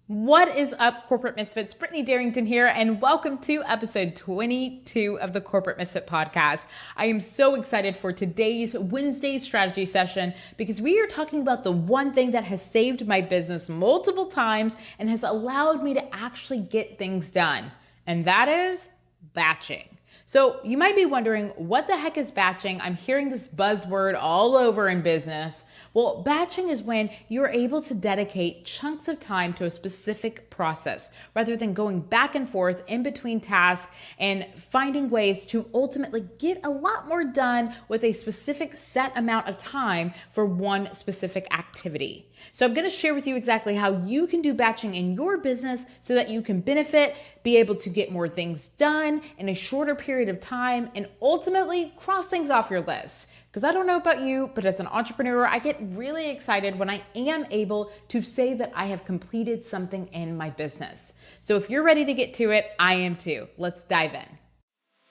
What is up, Corporate Misfits? Brittany Darrington here, and welcome to episode 22 of the Corporate Misfit podcast. I am so excited for today's Wednesday strategy session because we are talking about the one thing that has saved my business multiple times and has allowed me to actually get things done, and that is batching. So you might be wondering, what the heck is batching? I'm hearing this buzzword all over in business. Well, batching is when you're able to dedicate chunks of time to a specific process rather than going back and forth in between tasks and finding ways to ultimately get a lot more done with a specific set amount of time for one specific activity. So I'm going to share with you exactly how you can do batching in your business so that you can benefit, be able to get more things done in a shorter period of time, and ultimately cross things off your list. Because I don't know about you, but as an entrepreneur, I get really excited when I am able to say that I have completed something in my business. So if you're ready to get to it, I am too. Let's dive in.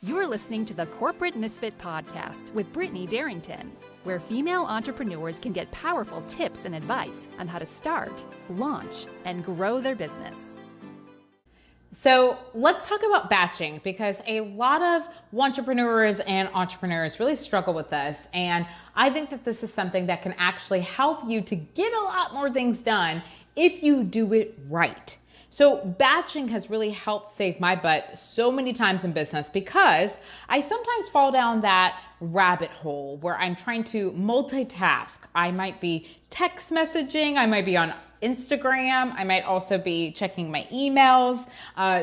You're listening to the Corporate Misfit podcast with Brittany Darrington, where female entrepreneurs can get powerful tips and advice on how to start, launch, and grow their business. So let's talk about batching, because a lot of entrepreneurs and entrepreneurs really struggle with this. And I think that this is something that can actually help you to get a lot more things done if you do it right. So batching has really helped save my butt so many times in business because I sometimes fall down that rabbit hole where I'm trying to multitask. I might be text messaging, I might be on Instagram, I might also be checking my emails,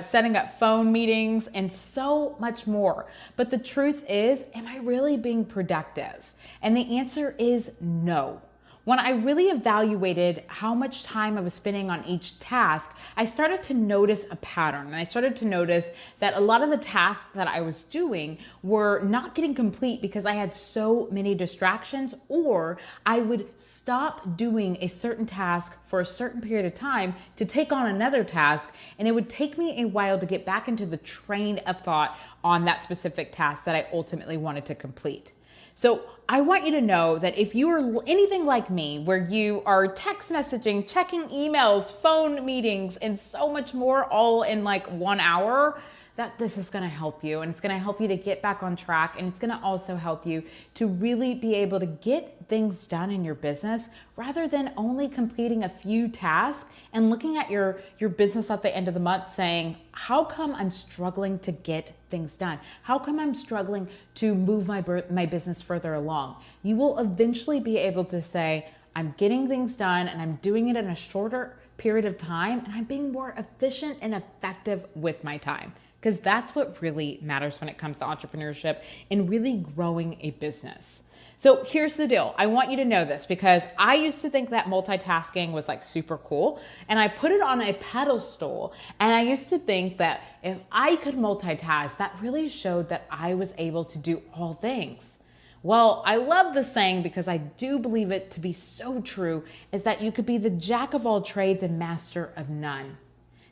setting up phone meetings, and so much more. But the truth is, am I really being productive? And the answer is no. When I really evaluated how much time I was spending on each task, I started to notice a pattern. And I started to notice that a lot of the tasks that I was doing were not getting complete because I had so many distractions, or I would stop doing a certain task for a certain period of time to take on another task. And it would take me a while to get back into the train of thought on that specific task that I ultimately wanted to complete. So I want you to know that if you are anything like me, where you are text messaging, checking emails, phone meetings, and so much more all in like 1 hour, that this is going to help you, and it's going to help you to get back on track, and it's going to also help you to really be able to get things done in your business rather than only completing a few tasks and looking at your business at the end of the month saying, how come I'm struggling to get things done? How come I'm struggling to move my business further along? You will eventually be able to say, I'm getting things done and I'm doing it in a shorter period of time, and I'm being more efficient and effective with my time. Because that's what really matters when it comes to entrepreneurship and really growing a business. So here's the deal. I want you to know this because I used to think that multitasking was like super cool, and I put it on a pedestal, and I used to think that if I could multitask, that really showed that I was able to do all things. Well, I love this saying because I do believe it to be so true, is that you could be the jack of all trades and master of none.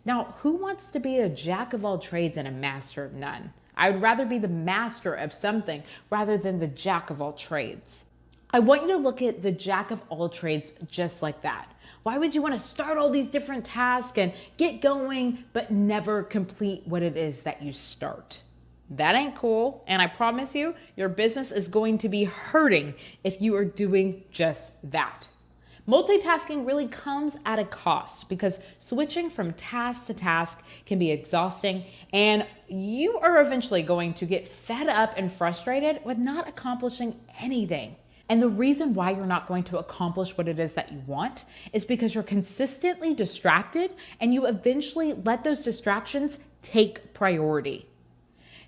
Now, who wants to be a jack of all trades and a master of none? I would rather be the master of something rather than the jack of all trades. I want you to look at the jack of all trades just like that. Why would you want to start all these different tasks and get going, but never complete what it is that you start? That ain't cool. And I promise you, your business is going to be hurting if you are doing just that. Multitasking really comes at a cost because switching from task to task can be exhausting, and you are eventually going to get fed up and frustrated with not accomplishing anything. And the reason why you're not going to accomplish what it is that you want is because you're consistently distracted, and you eventually let those distractions take priority.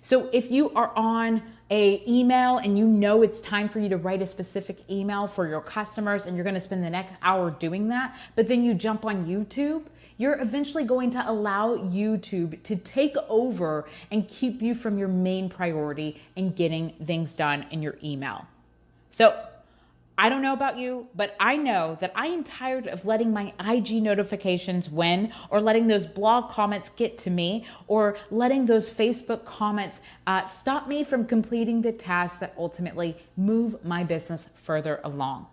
So if you are on a email and you know it's time for you to write a specific email for your customers and you're going to spend the next hour doing that, but then you jump on YouTube, you're eventually going to allow YouTube to take over and keep you from your main priority in getting things done in your email. So I don't know about you, but I know that I am tired of letting my IG notifications win, or letting those blog comments get to me, or letting those Facebook comments stop me from completing the tasks that ultimately move my business further along.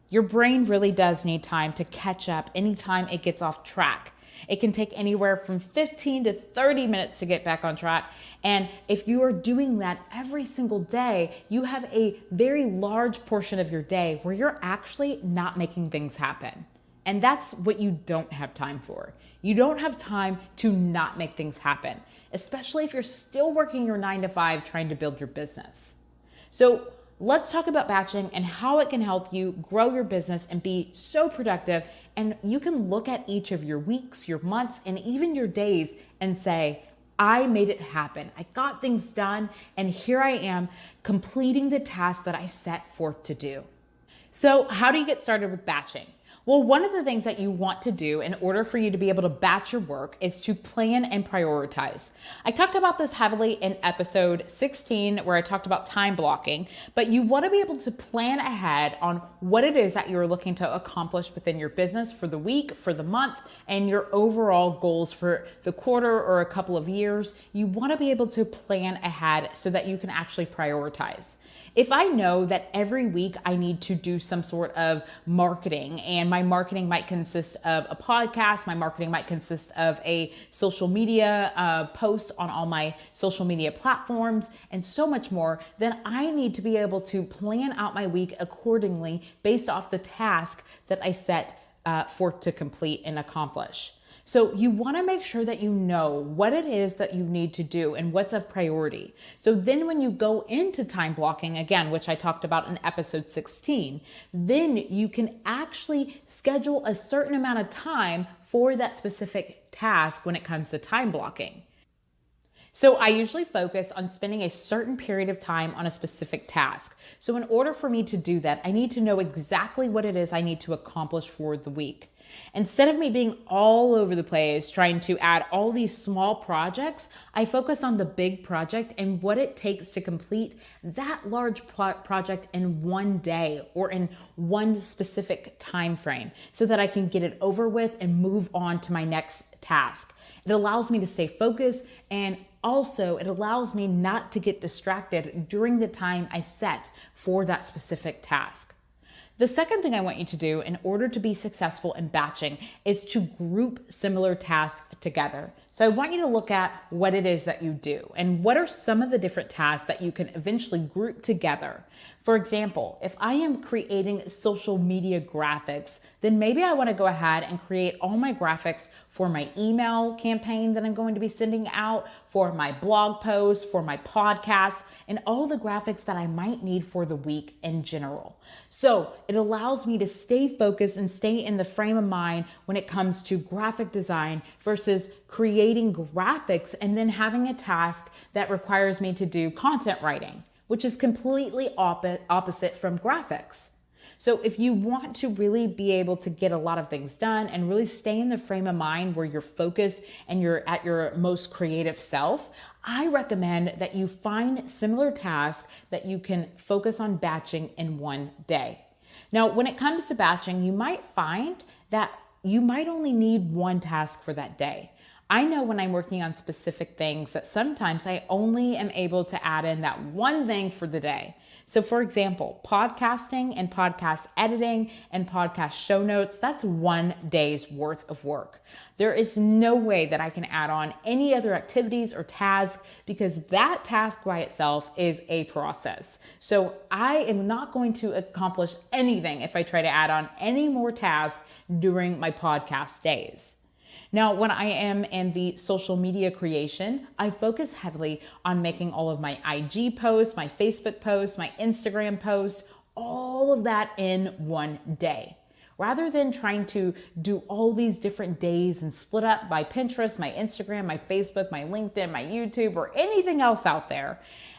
Your brain really does need time to catch up anytime it gets off track. It can take anywhere from 15 to 30 minutes to get back on track. And if you are doing that every single day, you have a very large portion of your day where you're actually not making things happen. And that's what you don't have time for. You don't have time to not make things happen, especially if you're still working your 9 to 5 trying to build your business. So let's talk about batching and how it can help you grow your business and be so productive. And you can look at each of your weeks, your months, and even your days and say, I made it happen. I got things done, and here I am completing the task that I set forth to do. So how do you get started with batching? Well, one of the things that you want to do in order for you to be able to batch your work is to plan and prioritize. I talked about this heavily in episode 16, where I talked about time blocking, but you want to be able to plan ahead on what it is that you're looking to accomplish within your business for the week, for the month, and your overall goals for the quarter or a couple of years. You want to be able to plan ahead so that you can actually prioritize. If I know that every week I need to do some sort of marketing, and my marketing might consist of a podcast, my marketing might consist of a social media post on all my social media platforms, and so much more, then I need to be able to plan out my week accordingly based off the task that I set forth to complete and accomplish. So you want to make sure that you know what it is that you need to do and what's of priority. So then when you go into time blocking, again, which I talked about in episode 16, then you can actually schedule a certain amount of time for that specific task when it comes to time blocking. So I usually focus on spending a certain period of time on a specific task. So in order for me to do that, I need to know exactly what it is I need to accomplish for the week. Instead of me being all over the place trying to add all these small projects, I focus on the big project and what it takes to complete that large project in one day or in one specific time frame so that I can get it over with and move on to my next task. It allows me to stay focused, and also it allows me not to get distracted during the time I set for that specific task. The second thing I want you to do in order to be successful in batching is to group similar tasks together. So I want you to look at what it is that you do and what are some of the different tasks that you can eventually group together. For example, if I am creating social media graphics, then maybe I want to go ahead and create all my graphics for my email campaign that I'm going to be sending out, for my blog posts, for my podcast, and all the graphics that I might need for the week in general. So it allows me to stay focused and stay in the frame of mind when it comes to graphic design versus creating graphics and then having a task that requires me to do content writing, which is completely opposite from graphics. So if you want to really be able to get a lot of things done and really stay in the frame of mind where you're focused and you're at your most creative self, I recommend that you find similar tasks that you can focus on batching in one day. Now, when it comes to batching, you might find that you might only need one task for that day. I know when I'm working on specific things that sometimes I only am able to add in that one thing for the day. So for example, podcasting and podcast editing and podcast show notes, that's one day's worth of work. There is no way that I can add on any other activities or tasks because that task by itself is a process. So I am not going to accomplish anything if I try to add on any more tasks during my podcast days. Now, when I am in the social media creation, I focus heavily on making all of my IG posts, my Facebook posts, my Instagram posts, all of that in one day. Rather than trying to do all these different days and split up by Pinterest, my Instagram, my Facebook, my LinkedIn, my YouTube, or anything else out there,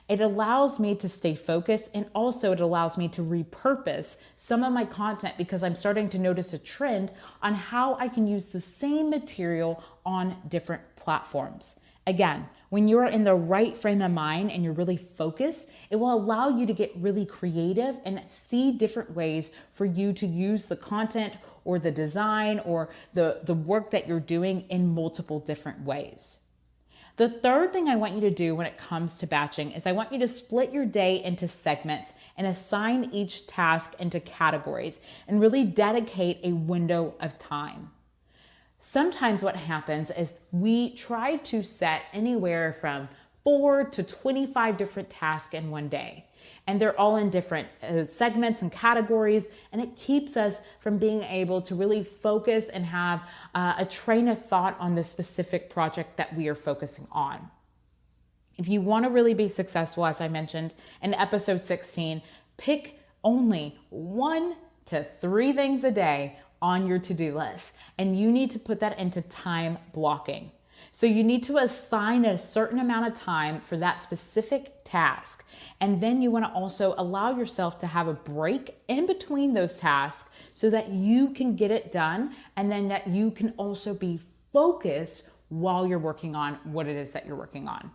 it allows me to stay focused, and also it allows me to repurpose some of my content because I'm starting to notice a trend on how I can use the same material on different platforms. Again, when you're in the right frame of mind and you're really focused, it will allow you to get really creative and see different ways for you to use the content or the design or the work that you're doing in multiple different ways. The third thing I want you to do when it comes to batching is I want you to split your day into segments and assign each task into categories and really dedicate a window of time. Sometimes what happens is we try to set anywhere from 4 to 25 different tasks in one day. And they're all in different segments and categories. And it keeps us from being able to really focus and have a train of thought on the specific project that we are focusing on. If you want to really be successful, as I mentioned in episode 16, pick only 1 to 3 things a day on your to-do list. And you need to put that into time blocking. So you need to assign a certain amount of time for that specific task. And then you want to also allow yourself to have a break in between those tasks so that you can get it done, and then that you can also be focused while you're working on what it is that you're working on.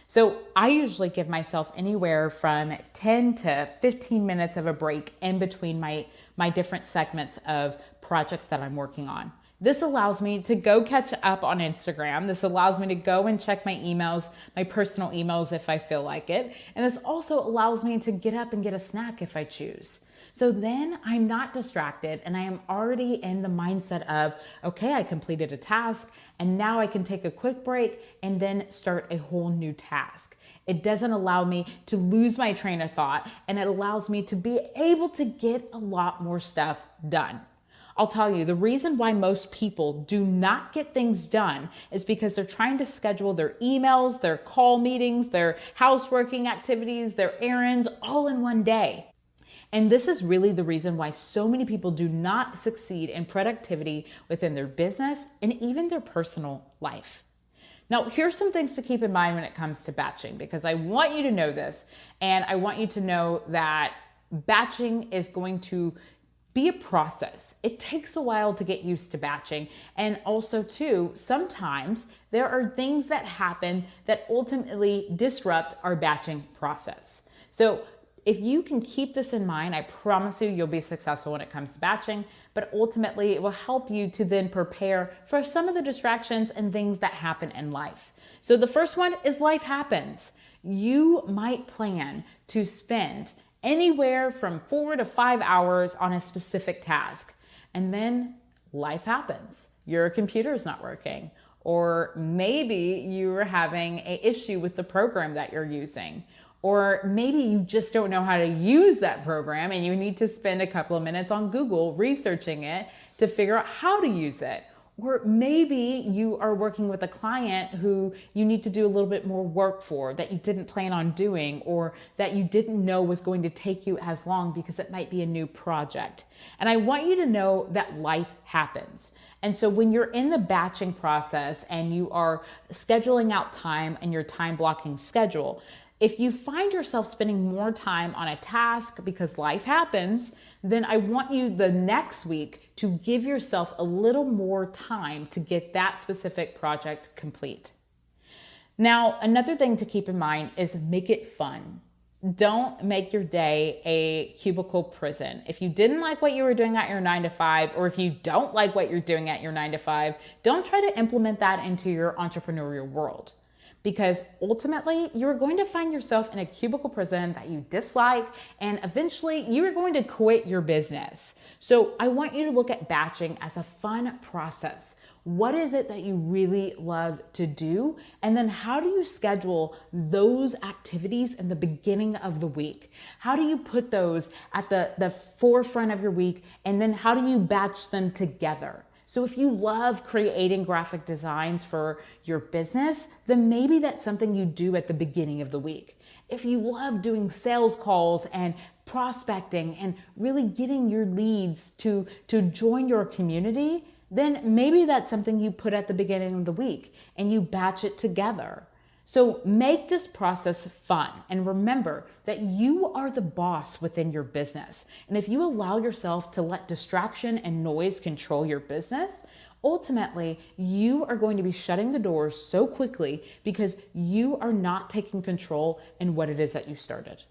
So I usually give myself anywhere from 10 to 15 minutes of a break in between my different segments of projects that I'm working on. This allows me to go catch up on Instagram. This allows me to go and check my emails, my personal emails if I feel like it. And this also allows me to get up and get a snack if I choose. So then I'm not distracted and I am already in the mindset of, okay, I completed a task and now I can take a quick break and then start a whole new task. It doesn't allow me to lose my train of thought, and it allows me to be able to get a lot more stuff done. I'll tell you, the reason why most people do not get things done is because they're trying to schedule their emails, their call meetings, their houseworking activities, their errands all in one day. And this is really the reason why so many people do not succeed in productivity within their business and even their personal life. Now, here's some things to keep in mind when it comes to batching, because I want you to know this, and I want you to know that batching is going to be a process. It takes a while to get used to batching. And also too, sometimes there are things that happen that ultimately disrupt our batching process. So if you can keep this in mind, I promise you'll be successful when it comes to batching, but ultimately it will help you to then prepare for some of the distractions and things that happen in life. So the first one is life happens. You might plan to spend anywhere from 4 to 5 hours on a specific task. And then life happens. Your computer is not working. Or maybe you're having an issue with the program that you're using. Or maybe you just don't know how to use that program and you need to spend a couple of minutes on Google researching it to figure out how to use it. Or maybe you are working with a client who you need to do a little bit more work for that you didn't plan on doing, or that you didn't know was going to take you as long because it might be a new project. And I want you to know that life happens. And so when you're in the batching process and you are scheduling out time in your time blocking schedule, if you find yourself spending more time on a task because life happens, then I want you the next week to give yourself a little more time to get that specific project complete. Now, another thing to keep in mind is make it fun. Don't make your day a cubicle prison. If you didn't like what you were doing at your 9 to 5, or if you don't like what you're doing at your 9 to 5, don't try to implement that into your entrepreneurial world. Because ultimately, you're going to find yourself in a cubicle prison that you dislike, and eventually you're going to quit your business. So I want you to look at batching as a fun process. What is it that you really love to do? And then how do you schedule those activities in the beginning of the week? How do you put those at the forefront of your week? And then how do you batch them together? So if you love creating graphic designs for your business, then maybe that's something you do at the beginning of the week. If you love doing sales calls and prospecting and really getting your leads to join your community, then maybe that's something you put at the beginning of the week and you batch it together. So make this process fun, and remember that you are the boss within your business. And if you allow yourself to let distraction and noise control your business, ultimately you are going to be shutting the doors so quickly because you are not taking control in what it is that you started.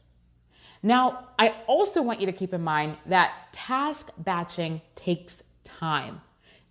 Now, I also want you to keep in mind that task batching takes time.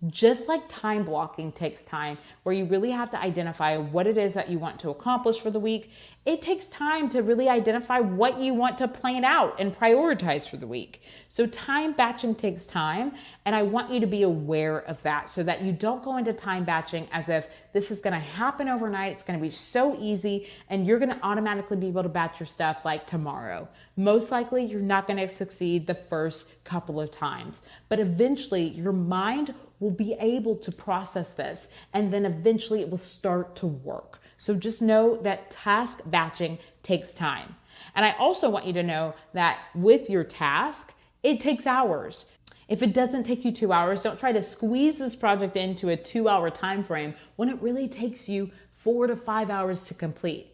Just like time blocking takes time, where you really have to identify what it is that you want to accomplish for the week, it takes time to really identify what you want to plan out and prioritize for the week. So time batching takes time, and I want you to be aware of that so that you don't go into time batching as if this is gonna happen overnight, it's gonna be so easy, and you're gonna automatically be able to batch your stuff like tomorrow. Most likely, you're not gonna succeed the first couple of times, but eventually your mind will be able to process this, and then eventually it will start to work. So just know that task batching takes time. And I also want you to know that with your task, it takes hours. If it doesn't take you 2 hours, don't try to squeeze this project into a 2-hour time frame when it really takes you 4 to 5 hours to complete.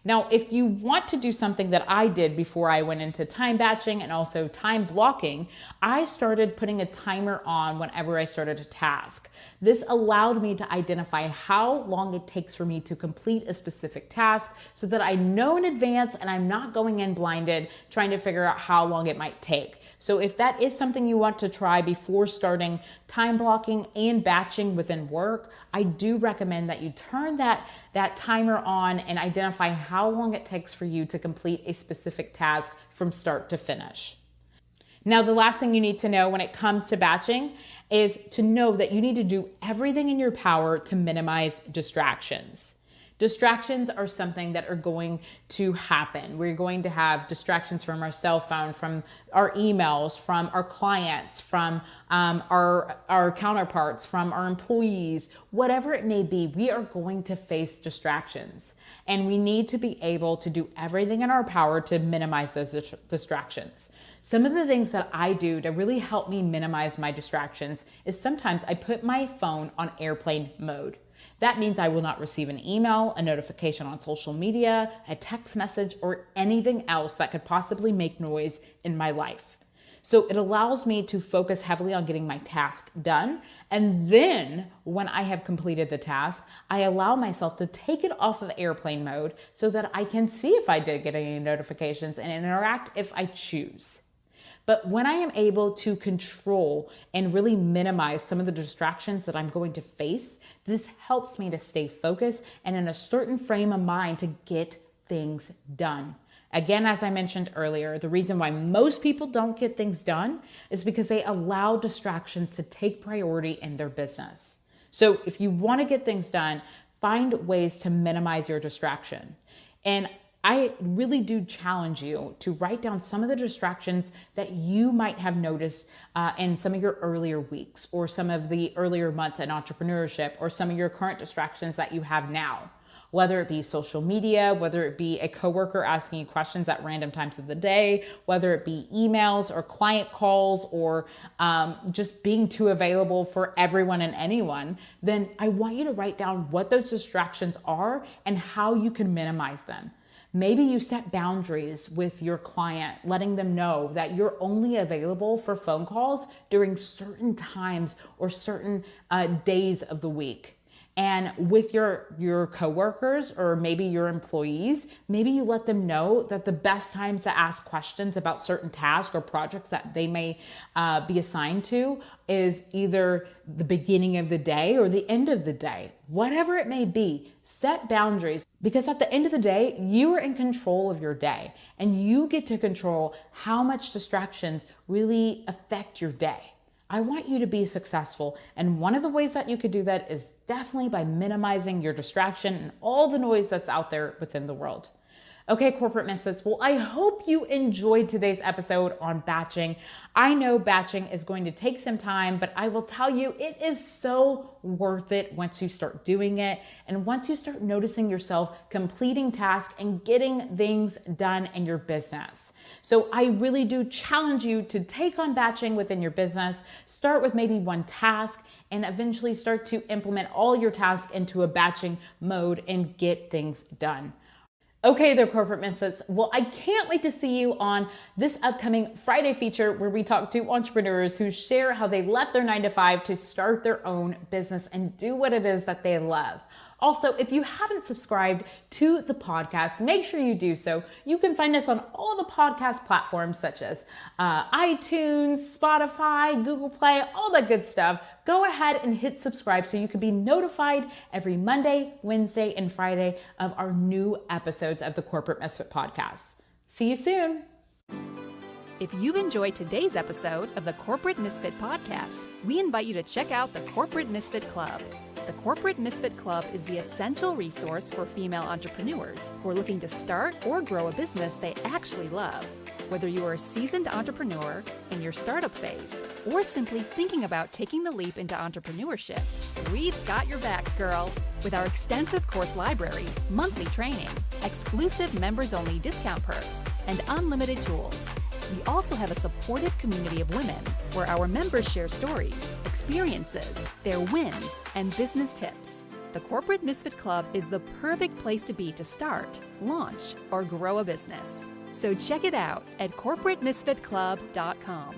Now, if you want to do something that I did before I went into time batching and also time blocking, I started putting a timer on whenever I started a task. This allowed me to identify how long it takes for me to complete a specific task so that I know in advance and I'm not going in blinded trying to figure out how long it might take. So if that is something you want to try before starting time blocking and batching within work, I do recommend that you turn that timer on and identify how long it takes for you to complete a specific task from start to finish. Now, the last thing you need to know when it comes to batching is to know that you need to do everything in your power to minimize distractions. Distractions are something that are going to happen. We're going to have distractions from our cell phone, from our emails, from our clients, from our counterparts, from our employees, whatever it may be, we are going to face distractions. And we need to be able to do everything in our power to minimize those distractions. Some of the things that I do to really help me minimize my distractions is sometimes I put my phone on airplane mode. That means I will not receive an email, a notification on social media, a text message, or anything else that could possibly make noise in my life. So it allows me to focus heavily on getting my task done. And then when I have completed the task, I allow myself to take it off of airplane mode so that I can see if I did get any notifications and interact if I choose. But when I am able to control and really minimize some of the distractions that I'm going to face, this helps me to stay focused and in a certain frame of mind to get things done. Again, as I mentioned earlier, the reason why most people don't get things done is because they allow distractions to take priority in their business. So if you want to get things done, find ways to minimize your distraction. And I really do challenge you to write down some of the distractions that you might have noticed in some of your earlier weeks or some of the earlier months in entrepreneurship or some of your current distractions that you have now. Whether it be social media, whether it be a coworker asking you questions at random times of the day, whether it be emails or client calls or just being too available for everyone and anyone, then I want you to write down what those distractions are and how you can minimize them. Maybe you set boundaries with your client, letting them know that you're only available for phone calls during certain times or certain days of the week. And with your coworkers or maybe your employees, maybe you let them know that the best times to ask questions about certain tasks or projects that they may be assigned to is either the beginning of the day or the end of the day. Whatever it may be, set boundaries, because at the end of the day, you are in control of your day and you get to control how much distractions really affect your day. I want you to be successful. And one of the ways that you could do that is definitely by minimizing your distraction and all the noise that's out there within the world. Okay, corporate misfits. Well, I hope you enjoyed today's episode on batching. I know batching is going to take some time, but I will tell you, it is so worth it once you start doing it. And once you start noticing yourself completing tasks and getting things done in your business. So I really do challenge you to take on batching within your business. Start with maybe one task and eventually start to implement all your tasks into a batching mode and get things done. Okay there, corporate misfits. Well, I can't wait to see you on this upcoming Friday feature where we talk to entrepreneurs who share how they left their 9 to 5 to start their own business and do what it is that they love. Also, if you haven't subscribed to the podcast, make sure you do so. You can find us on all the podcast platforms such as iTunes, Spotify, Google Play, all that good stuff. Go ahead and hit subscribe so you can be notified every Monday, Wednesday, and Friday of our new episodes of the Corporate Misfit podcast. See you soon. If you've enjoyed today's episode of the Corporate Misfit podcast, we invite you to check out the Corporate Misfit Club. The Corporate Misfit Club is the essential resource for female entrepreneurs who are looking to start or grow a business they actually love. Whether you are a seasoned entrepreneur in your startup phase or simply thinking about taking the leap into entrepreneurship, we've got your back, girl. With our extensive course library, monthly training, exclusive members-only discount perks, and unlimited tools. We also have a supportive community of women where our members share stories, experiences, their wins, and business tips. The Corporate Misfit Club is the perfect place to be to start, launch, or grow a business. So check it out at corporatemisfitclub.com.